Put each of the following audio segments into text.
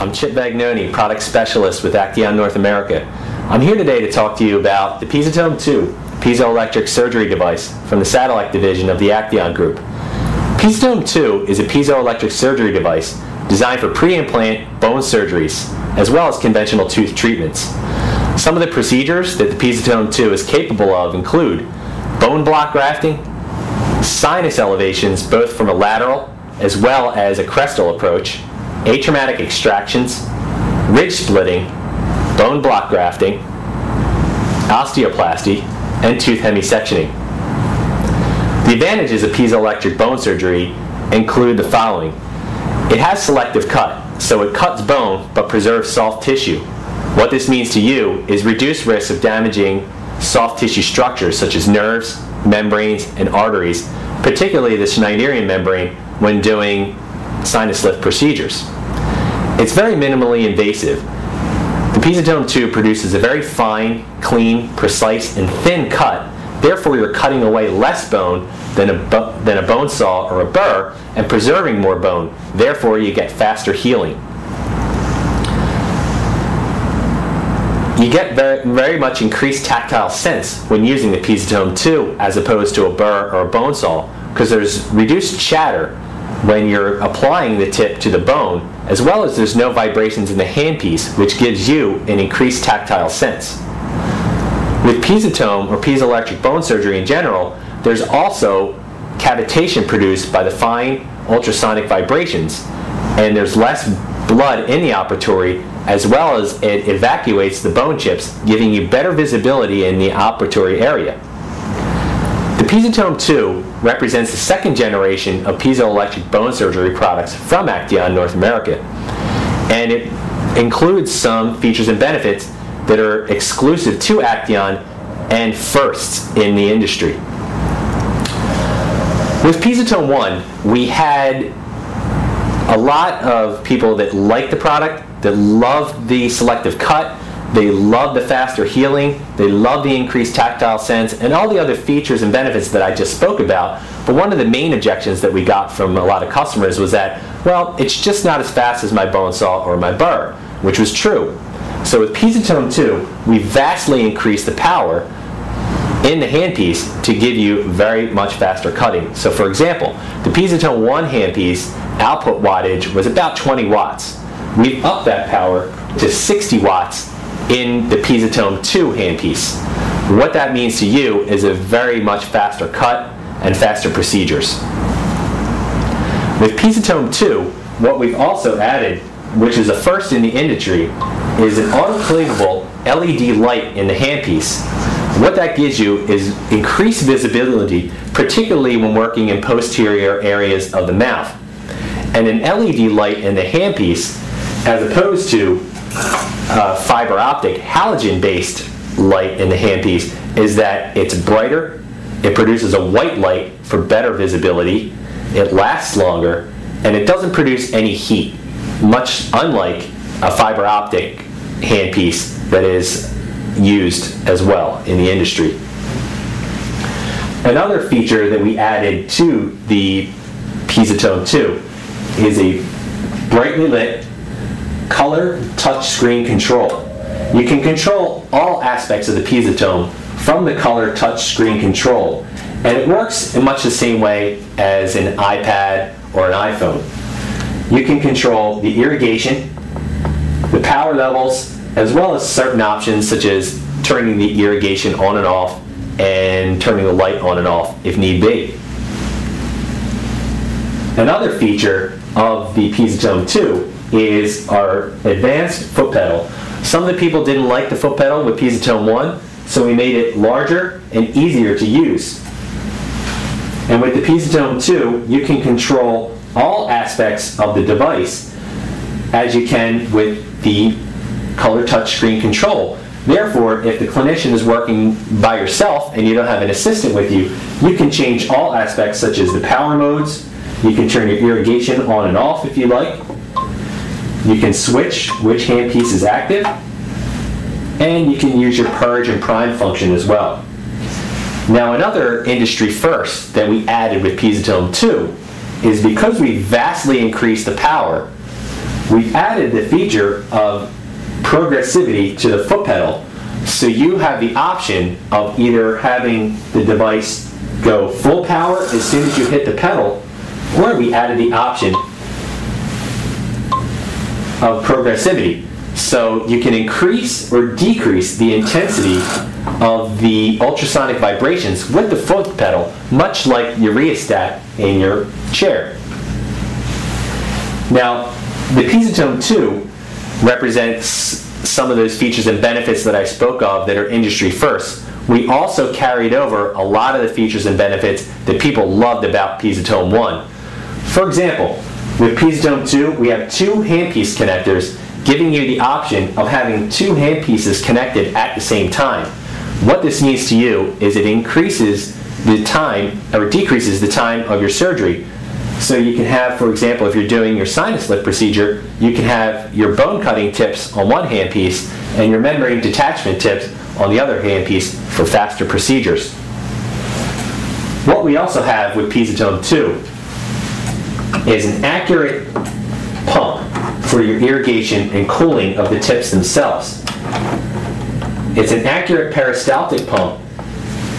I'm Chip Vagnoni, Product Specialist with Acteon North America. I'm here today to talk to you about the Piezotome 2 piezoelectric surgery device from the satellite division of the Acteon Group. Piezotome 2 is a piezoelectric surgery device designed for pre-implant bone surgeries as well as conventional tooth treatments. Some of the procedures that the Piezotome 2 is capable of include bone block grafting, sinus elevations both from a lateral as well as a crestal approach, atraumatic extractions, ridge splitting, bone block grafting, osteoplasty, and tooth hemisectioning. The advantages of piezoelectric bone surgery include the following. It has selective cut, so it cuts bone but preserves soft tissue. What this means to you is reduced risk of damaging soft tissue structures such as nerves, membranes, and arteries, particularly the Schneiderian membrane when doing sinus lift procedures. It's very minimally invasive. The Piezotome 2 produces a very fine, clean, precise, and thin cut. Therefore, you're cutting away less bone than a bone saw or a burr and preserving more bone. Therefore, you get faster healing. You get very much increased tactile sense when using the Piezotome 2 as opposed to a burr or a bone saw, because there's reduced chatter when you're applying the tip to the bone, as well as there's no vibrations in the handpiece, which gives you an increased tactile sense. With Piezotome or piezoelectric bone surgery in general, there's also cavitation produced by the fine ultrasonic vibrations, and there's less blood in the operatory, as well as it evacuates the bone chips, giving you better visibility in the operatory area. The Piezotome 2 represents the second generation of piezoelectric bone surgery products from Acteon North America, and it includes some features and benefits that are exclusive to Acteon and firsts in the industry. With Piezotome 1, we had a lot of people that liked the product, that loved the selective cut, they loved the faster healing, they loved the increased tactile sense, and all the other features and benefits that I just spoke about. But one of the main objections that we got from a lot of customers was that, well, it's just not as fast as my bone saw or my burr, which was true. So with Piezotome 2, we vastly increased the power in the handpiece to give you very much faster cutting. So for example, the Piezotome 1 handpiece output wattage was about 20 watts. We've upped that power to 60 watts in the Piezotome 2 handpiece. What that means to you is a very much faster cut and faster procedures. With Piezotome 2, what we've also added, which is a first in the industry, is an autoclavable LED light in the handpiece. What that gives you is increased visibility, particularly when working in posterior areas of the mouth. And an LED light in the handpiece, as opposed to fiber optic halogen-based light in the handpiece, is that it's brighter, it produces a white light for better visibility, it lasts longer, and it doesn't produce any heat, much unlike a fiber optic handpiece that is used as well in the industry. Another feature that we added to the Piezotome 2 is a brightly lit color touchscreen control. You can control all aspects of the Piezotome from the color touchscreen control, and it works in much the same way as an iPad or an iPhone. You can control the irrigation, the power levels, as well as certain options such as turning the irrigation on and off and turning the light on and off if need be. Another feature of the Piezotome 2 is our advanced foot pedal. Some of the people didn't like the foot pedal with Piezotome 1, so we made it larger and easier to use. And with the Piezotome 2, you can control all aspects of the device as you can with the color touchscreen control. Therefore, if the clinician is working by yourself and you don't have an assistant with you, you can change all aspects such as the power modes. You can turn your irrigation on and off if you like. You can switch which handpiece is active, and you can use your purge and prime function as well. Now, another industry first that we added with Piezotome 2 is because we vastly increased the power, we added the feature of progressivity to the foot pedal, so you have the option of either having the device go full power as soon as you hit the pedal, or we added the option of progressivity. So you can increase or decrease the intensity of the ultrasonic vibrations with the foot pedal, much like your rheostat in your chair. Now, the Piezotone 2 represents some of those features and benefits that I spoke of that are industry first. We also carried over a lot of the features and benefits that people loved about Piezotone 1. For example, with Piezotone 2, we have 2 handpiece connectors, giving you the option of having 2 handpieces connected at the same time. What this means to you is it increases the time or decreases the time of your surgery. So you can have, for example, if you're doing your sinus lift procedure, you can have your bone cutting tips on one handpiece and your membrane detachment tips on the other handpiece for faster procedures. What we also have with Piezotone 2 is an accurate pump for your irrigation and cooling of the tips themselves. It's an accurate peristaltic pump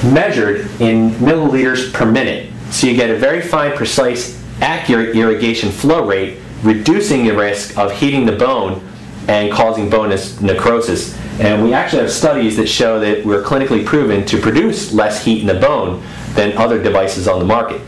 measured in milliliters per minute, so you get a very fine, precise, accurate irrigation flow rate, reducing the risk of heating the bone and causing bone necrosis. And we actually have studies that show that we're clinically proven to produce less heat in the bone than other devices on the market.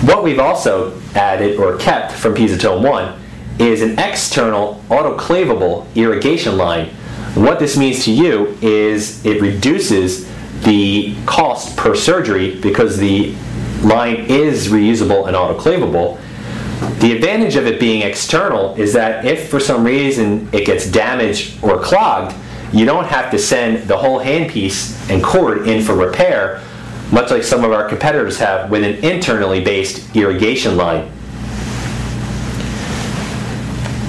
What we've also added or kept from Piezotone 1 is an external autoclavable irrigation line. What this means to you is it reduces the cost per surgery because the line is reusable and autoclavable. The advantage of it being external is that if for some reason it gets damaged or clogged, you don't have to send the whole handpiece and cord in for repair, much like some of our competitors have with an internally based irrigation line.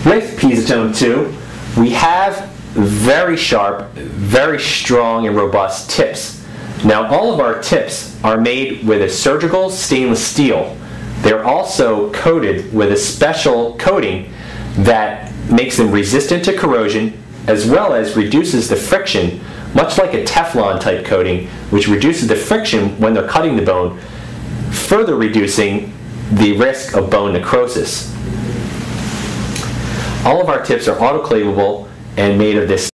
With Piezotone 2, we have very sharp, very strong and robust tips. Now, all of our tips are made with a surgical stainless steel. They're also coated with a special coating that makes them resistant to corrosion, as well as reduces the friction, much like a Teflon type coating, which reduces the friction when they're cutting the bone, further reducing the risk of bone necrosis. All of our tips are autoclavable and made of this